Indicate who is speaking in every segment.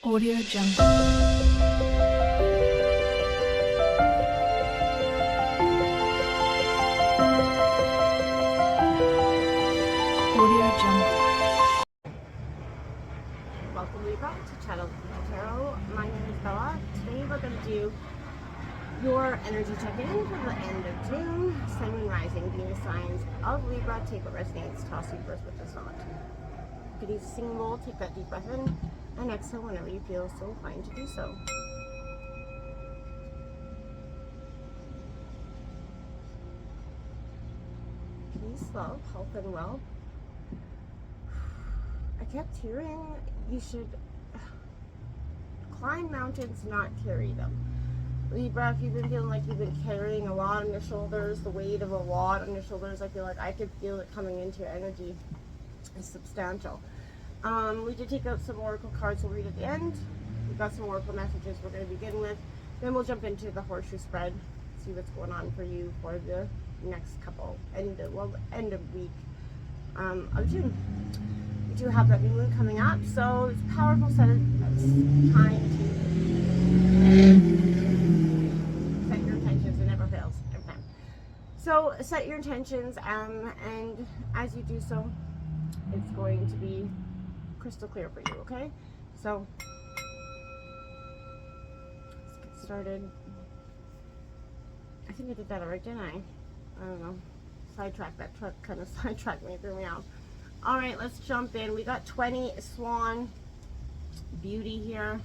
Speaker 1: Audio Jungle. Audio Jungle.
Speaker 2: Welcome Libra to Channel Tarot. My name is Bella. Today we're going to do your energy check-in for the end of June. Sun, Moon, Rising, Venus signs of Libra. Take what resonates, toss the universe what does not. Good evening, singing bowl. Take that deep breath in and exhale whenever you feel so inclined to do so. Peace, love, health, and wealth. I kept hearing you should climb mountains, not carry them. Libra, if you've been feeling like you've been carrying a lot on your shoulders, the weight of a lot on your shoulders, I feel like I could feel it coming into your energy. It's substantial. We did take out some oracle cards we'll read at the end. We've got some oracle messages we're going to begin with. Then we'll jump into the horseshoe spread, see what's going on for you for the next couple, end of week of June. We do have that new moon coming up, so it's a powerful set of time to set your intentions. It never fails every time. So set your intentions, and as you do so, it's going to be crystal clear for you, okay? So let's get started. I think I did that already, didn't I? I don't know. Sidetracked. That truck kind of sidetracked me, threw me off. All right, let's jump in. We got 20 Swan beauty here.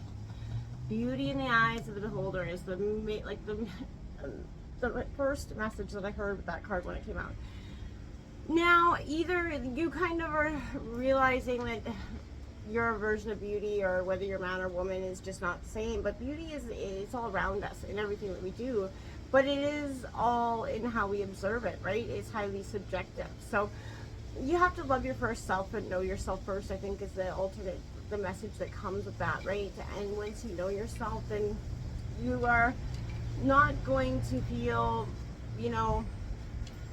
Speaker 2: Beauty in the eyes of the beholder is the first message that I heard with that card when it came out. Now, either you kind of are realizing that your version of beauty, or whether you're man or woman, is just not the same. But beauty it's all around us in everything that we do. But it is all in how we observe it, right? It's highly subjective. So you have to love your first self and know yourself first, I think, is the message that comes with that, right? And once you know yourself, then you are not going to feel,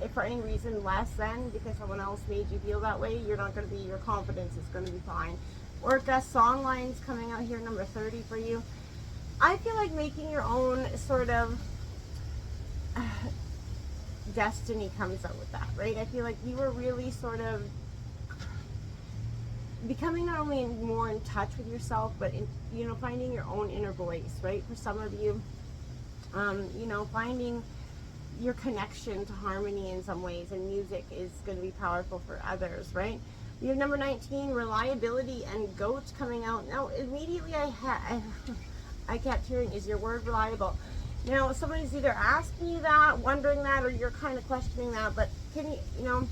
Speaker 2: if for any reason less than because someone else made you feel that way. You're not going to be, your confidence is going to be fine. Orca song lines coming out here, number 30 for you. I feel like making your own sort of destiny comes out with that, right? I feel like you were really sort of becoming not only more in touch with yourself, but finding your own inner voice, right? For some of you, finding your connection to harmony in some ways, and music is going to be powerful for others, right? We have number 19, reliability and goats coming out. Now, immediately I kept hearing, is your word reliable? Now, somebody's either asking you that, wondering that, or you're kind of questioning that, but can you,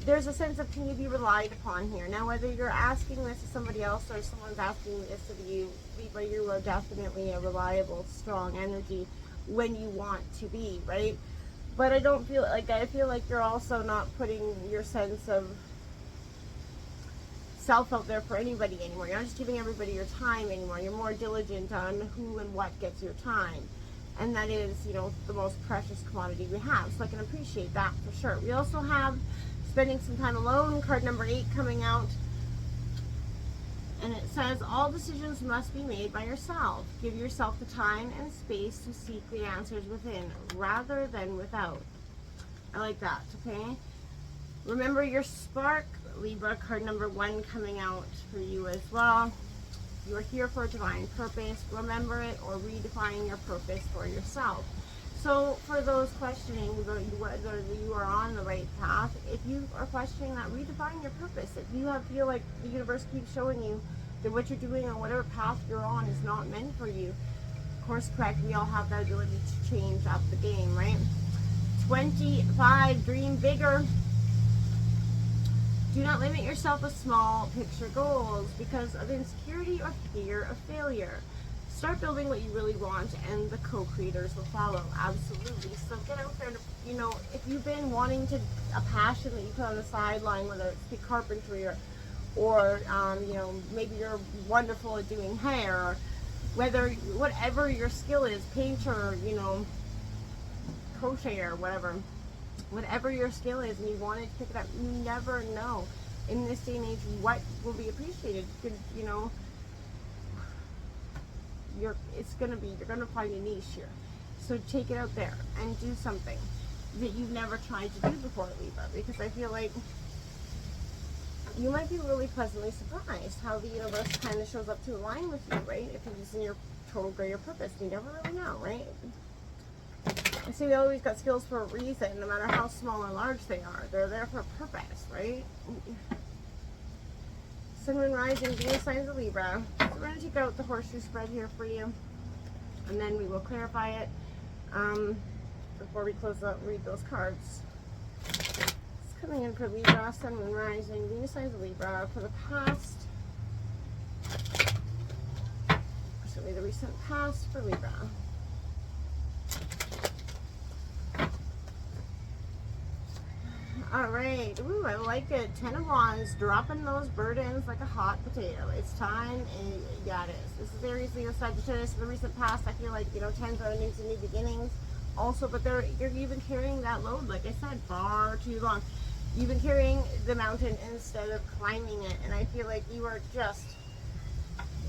Speaker 2: there's a sense of, can you be relied upon here? Now, whether you're asking this to somebody else or someone's asking this to you, Libra, you are definitely a reliable, strong energy when you want to be, right? But I feel like you're also not putting your sense of self out there for anybody anymore. You're not just giving everybody your time anymore. You're more diligent on who and what gets your time. And that is, the most precious commodity we have. So I can appreciate that for sure. We also have spending some time alone, card number 8 coming out. And it says, all decisions must be made by yourself. Give yourself the time and space to seek the answers within, rather than without. I like that, okay? Remember your spark, Libra, card number 1 coming out for you as well. You are here for a divine purpose. Remember it, or redefine your purpose for yourself. So for those questioning whether you are on the right path, if you are questioning that, redefine your purpose. If you feel like the universe keeps showing you that what you're doing or whatever path you're on is not meant for you, course correct. We all have that ability to change up the game, right? 25, dream bigger. Do not limit yourself with small picture goals because of insecurity or fear of failure. Start building what you really want, and the co-creators will follow. Absolutely. So get out there. If you've been wanting a passion that you put on the sideline, whether it's be carpentry or maybe you're wonderful at doing hair, or whatever your skill is, painter, crochet or whatever your skill is, and you wanted to pick it up, you never know in this day and age what will be appreciated. You could, you're gonna find a niche here. So take it out there and do something that you've never tried to do before, Libra, because I feel like you might be really pleasantly surprised how the universe kind of shows up to align with you, right? If it's in your total greater purpose, you never really know, right? I see they always got skills for a reason, no matter how small or large they are. They're there for a purpose, right? Sun, Moon, Rising, Venus signs of Libra. So we're going to take out the horseshoe spread here for you, and then we will clarify it before we close out and read those cards. It's coming in for Libra, Sun, Moon, Rising, Venus signs of Libra for the past. Show me the recent past for Libra. All right. Ooh, I like it. 10 of Wands, dropping those burdens like a hot potato. It's time, and yeah, it is. This is Aries, Leo, Sagittarius. In the recent past, I feel like, you know, 10s are new beginnings also, but you've been carrying that load, like I said, far too long. You've been carrying the mountain instead of climbing it, and I feel like you are just,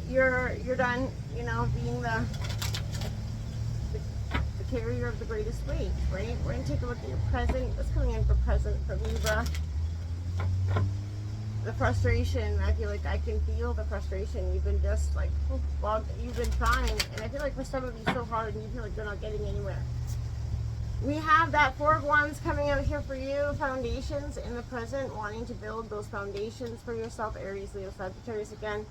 Speaker 2: you're done, you know, being the carrier of the greatest weight, right? We're going to take a look at your present. What's coming in for present for Libra? The frustration. I feel like I can feel the frustration. You've been just like, well, you've been trying, and I feel like for some of you so hard, and you feel like you're not getting anywhere. We have that 4 of Wands coming out here for you. Foundations in the present, wanting to build those foundations for yourself. Aries, Leo, Sagittarius again.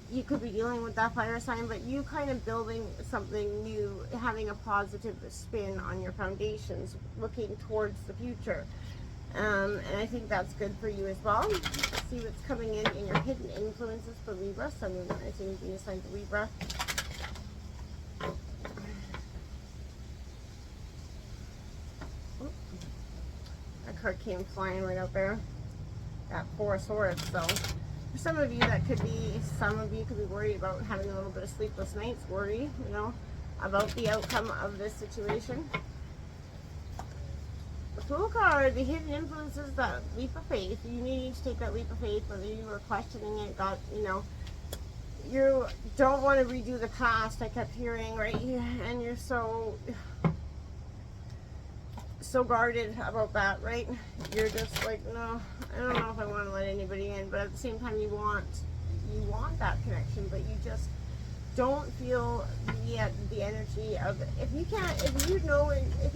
Speaker 2: You could be dealing with that fire sign, but you kind of building something new, having a positive spin on your foundations, looking towards the future. And I think that's good for you as well. Let's see what's coming in your hidden influences for Libra. Sun, Moon, Rising, Venus signs of Libra. That card came flying right out there. That 4 of Swords, so. For some of you, some of you could be worried about having a little bit of sleepless nights, worry, you know, about the outcome of this situation. The Fool card, the hidden influences, that leap of faith. You need to take that leap of faith, whether you were questioning it, you know, you don't want to redo the past, I kept hearing, right? And you're so guarded about that, right? You're just like, no, I don't know if I want to let anybody in, but at the same time you want that connection, but you just don't feel the energy of it. If you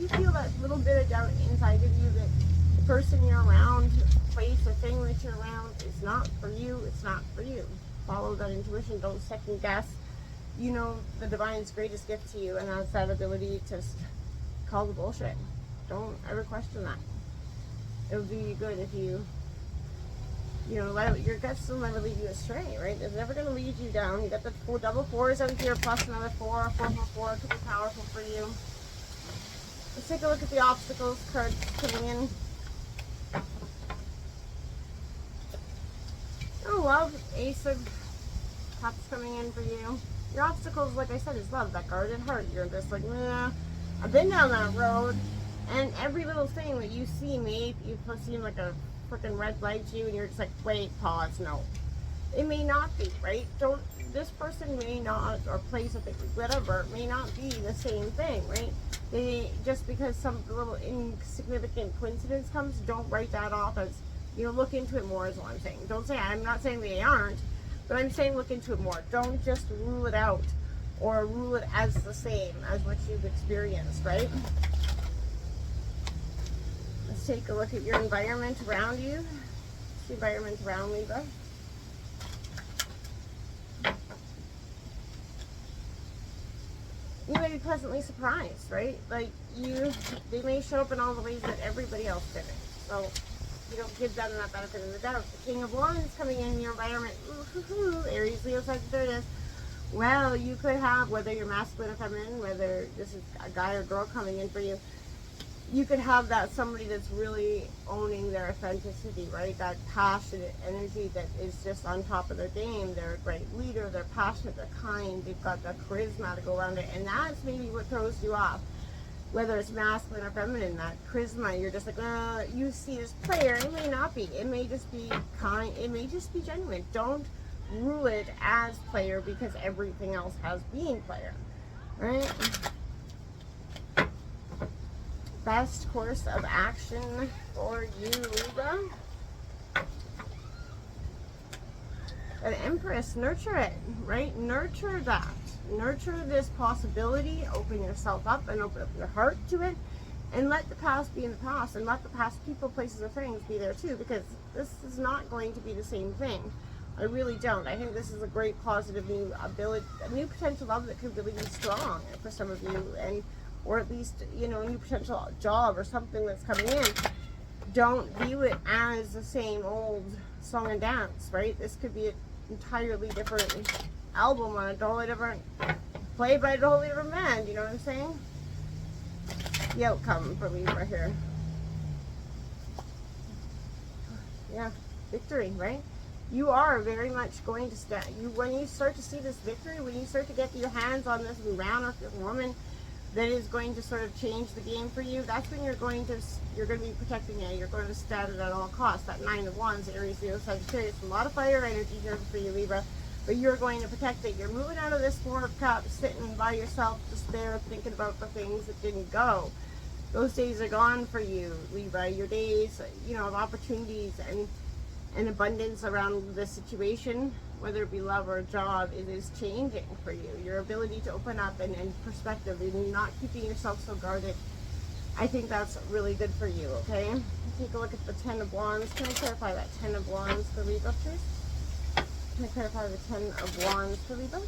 Speaker 2: feel that little bit of doubt inside of you that the person you're around, place or thing that you're around is not for you, it's not for you. Follow that intuition, don't second guess. You know the divine's greatest gift to you, and that's that ability to call the bullshit. Don't ever question that. It would do you good if you know, your guts will never lead you astray, right? It's never going to lead you down. You got the double 4s out here, plus another 4 could be powerful for you. Let's take a look at the obstacles cards coming in. Oh, love, Ace of Cups coming in for you. Your obstacles, like I said, is love, that guarded heart. You're just like, nah, I've been down that road. And every little thing that you see may seem like a freaking red light to you, and you're just like, wait, pause, no. It may not be, right? This person may not, or place of whatever, may not be the same thing, right? Just because some little insignificant coincidence comes, don't write that off as, you know, look into it more is what I'm saying. I'm not saying they aren't, but I'm saying look into it more. Don't just rule it out or rule it as the same as what you've experienced, right? Let's take a look at your environment around you. The environment around Libra. You may be pleasantly surprised, right? Like they may show up in all the ways that everybody else did it. So you don't give them that benefit of the doubt. The King of Wands coming in your environment. Ooh, Aries, Leo, Sagittarius. Well, you could have, whether you're masculine or feminine, whether this is a guy or girl coming in for you, you could have that somebody that's really owning their authenticity, right? That passionate energy that is just on top of their game. They're a great leader, they're passionate, they're kind, they've got the charisma to go around it, and that's maybe what throws you off. Whether it's masculine or feminine, that charisma, you're just like, you see this player, it may not be. It may just be kind, it may just be genuine. Don't rule it as player because everything else has being player, right? Best course of action for you, Libra. An Empress, nurture it, right? Nurture that. Nurture this possibility. Open yourself up and open up your heart to it. And let the past be in the past. And let the past people, places, or things be there too. Because this is not going to be the same thing. I really don't. I think this is a great positive new ability, a new potential love that could really be strong for some of you. And or at least, you know, a new potential job or something that's coming in. Don't view it as the same old song and dance, right? This could be an entirely different album on a totally different, played by a totally different band, you know what I'm saying? The outcome for Libra here. Yeah, victory, right? You are very much going to stand. When you start to see this victory, when you start to get your hands on this man or this woman that is going to sort of change the game for you, that's when you're going to be protecting it. You're going to stand it at all costs. That 9 of Wands, Aries, Leo, Sagittarius, a lot of fire energy here for you, Libra, but you're going to protect it. You're moving out of this 4 of Cups, sitting by yourself, despair, thinking about the things that didn't go. Those days are gone for you, Libra. Your days, you know, of opportunities and abundance around this situation, whether it be love or a job, it is changing for you. Your ability to open up and perspective and not keeping yourself so guarded, I think that's really good for you, okay? Take a look at the 10 of Wands. Can I clarify that 10 of Wands for Libra, please? Can I clarify the 10 of Wands for Libra?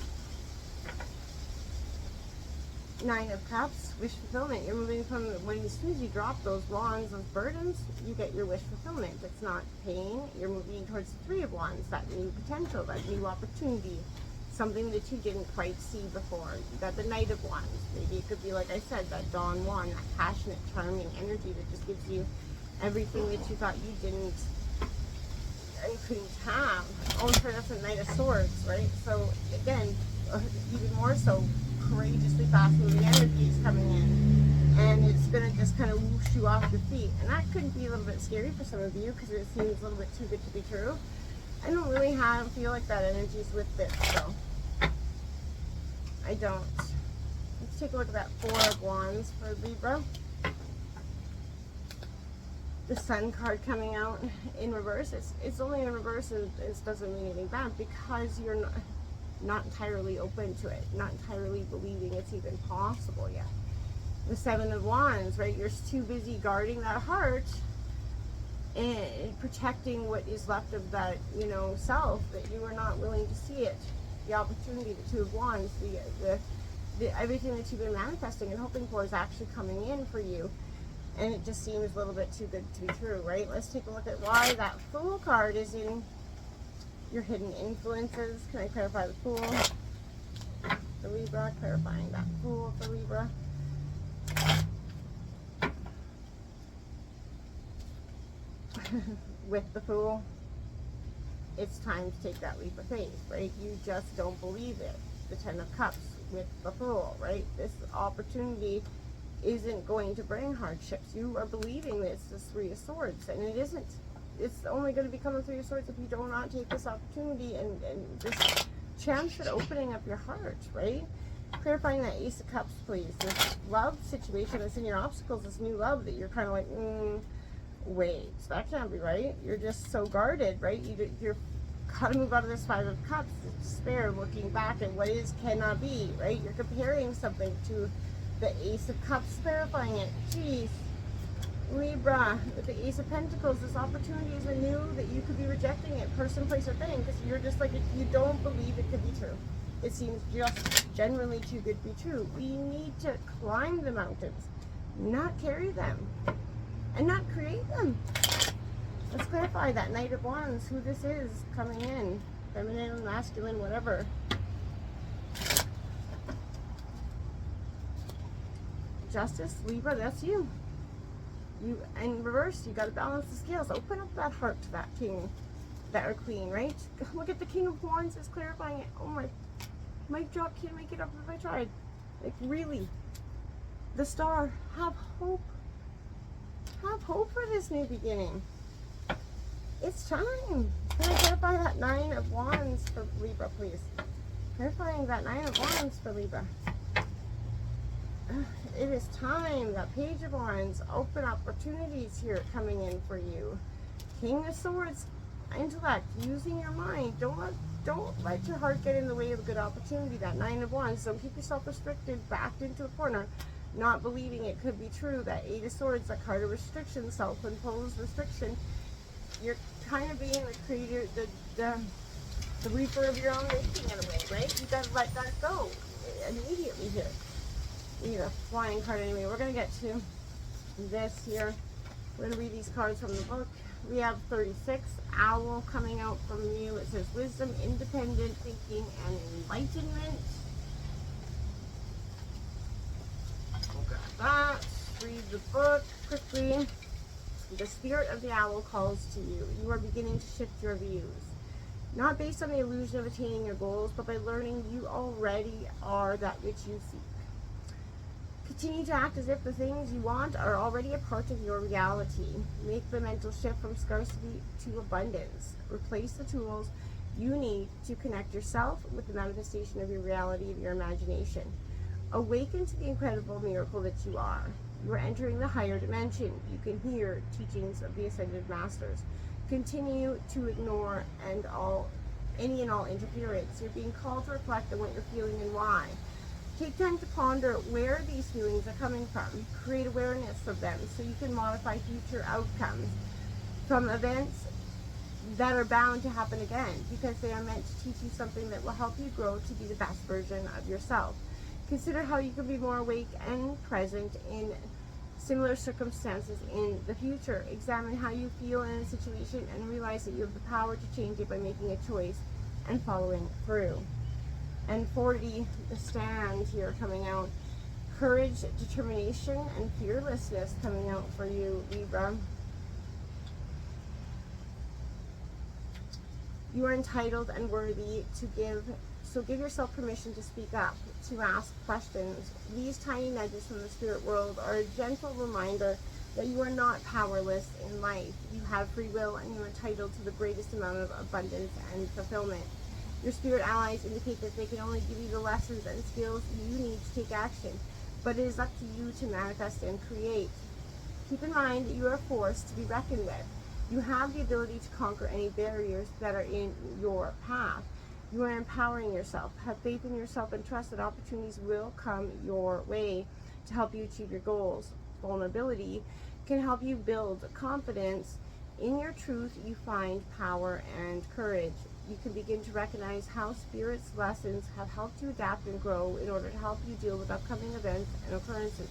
Speaker 2: 9 of Cups, wish fulfillment. You're moving from, as soon as you drop those wands, those burdens, you get your wish fulfillment. It's not pain. You're moving towards the 3 of Wands, that new potential, that new opportunity, something that you didn't quite see before. You got the Knight of Wands. Maybe it could be, like I said, that Dawn Wand, that passionate, charming energy that just gives you everything that you thought you didn't and couldn't have. Oh, sorry, that's a Knight of Swords, right? So, again, even more so, courageously fast-moving energy is coming in, and it's going to just kind of whoosh you off your feet, and that could be a little bit scary for some of you because it seems a little bit too good to be true. I don't really feel like that energy is with this, so I don't. Let's take a look at that 4 of Wands for Libra. The Sun card coming out in reverse. It's only in reverse, and it doesn't mean anything bad because you're not entirely open to it, not entirely believing it's even possible yet. The 7 of Wands, right? You're too busy guarding that heart and protecting what is left of that, you know, self, that you are not willing to see it. The opportunity, the 2 of Wands, the everything that you've been manifesting and hoping for is actually coming in for you. And it just seems a little bit too good to be true, right? Let's take a look at why that Fool card is in your hidden influences. Can I clarify the Fool for Libra? Clarifying that Fool for Libra. With the Fool, it's time to take that leap of faith, right? You just don't believe it. The 10 of Cups with the Fool, right? This opportunity isn't going to bring hardships. You are believing that it's the 3 of Swords, and it isn't. It's only going to become a 3 of Swords if you do not take this opportunity and this chance at opening up your heart, right? Clarifying that Ace of Cups, please. This love situation that's in your obstacles, this new love that you're kind of like, wait, that can't be right. You're just so guarded, right? You're got to move out of this 5 of Cups, despair, looking back at what is, cannot be, right? You're comparing something to the Ace of Cups, clarifying it. Jeez. Libra, with the Ace of Pentacles, this opportunity is new that you could be rejecting it, person, place, or thing, because you're just like, you don't believe it could be true. It seems just generally too good to be true. We need to climb the mountains, not carry them, and not create them. Let's clarify that Knight of Wands, who this is coming in, feminine, masculine, whatever. Justice, Libra, that's you. You, in reverse, you got to balance the scales. Open up that heart to that king, that or queen, right? Look at the King of Wands is clarifying it. Oh my, mic drop, can't make it up if I tried. Like, really. The Star, have hope. Have hope for this new beginning. It's time. Can I clarify that Nine of Wands for Libra, please? Clarifying that Nine of Wands for Libra. It is time. That Page of Wands. Open opportunities here coming in for you. King of Swords. Intellect. Using your mind. Don't let your heart get in the way of a good opportunity. That Nine of Wands. Don't keep yourself restricted, backed into a corner, not believing it could be true. That Eight of Swords. That card of restriction, self-imposed restriction. You're kind of being the creator, the reaper of your own making in a way, right? You gotta let that go immediately here. We need a flying card anyway. We're gonna get to this here. We're gonna read these cards from the book. We have 36, Owl coming out from you. It says wisdom, independent thinking, and enlightenment. We'll grab that. Read the book quickly. The spirit of the owl calls to you. You are beginning to shift your views. Not based on the illusion of attaining your goals, but by learning you already are that which you seek. Continue to act as if the things you want are already a part of your reality. Make the mental shift from scarcity to abundance. Replace the tools you need to connect yourself with the manifestation of your reality, of your imagination. Awaken to the incredible miracle that you are. You are entering the higher dimension. You can hear teachings of the ascended masters. Continue to ignore any and all interference. You're being called to reflect on what you're feeling and why. Take time to ponder where these feelings are coming from. Create awareness of them so you can modify future outcomes from events that are bound to happen again, because they are meant to teach you something that will help you grow to be the best version of yourself. Consider how you can be more awake and present in similar circumstances in the future. Examine how you feel in a situation and realize that you have the power to change it by making a choice and following through. And 40, the stand here coming out. Courage, determination, and fearlessness coming out for you, Libra. You are entitled and worthy to give, so give yourself permission to speak up, to ask questions. These tiny nudges from the spirit world are a gentle reminder that you are not powerless in life. You have free will and you are entitled to the greatest amount of abundance and fulfillment. Your spirit allies indicate that they can only give you the lessons and skills you need to take action, but it is up to you to manifest and create. Keep in mind that you are a force to be reckoned with. You have the ability to conquer any barriers that are in your path. You are empowering yourself. Have faith in yourself and trust that opportunities will come your way to help you achieve your goals. Vulnerability can help you build confidence. In your truth, you find power and courage. You can begin to recognize how Spirit's lessons have helped you adapt and grow in order to help you deal with upcoming events and occurrences.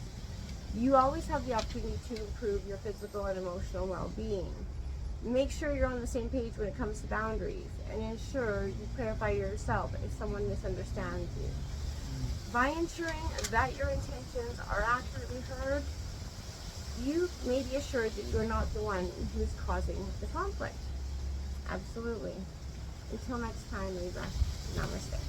Speaker 2: You always have the opportunity to improve your physical and emotional well-being. Make sure you're on the same page when it comes to boundaries, and ensure you clarify yourself if someone misunderstands you. By ensuring that your intentions are accurately heard, you may be assured that you're not the one who's causing the conflict. Absolutely. Until next time, Libra. Namaste.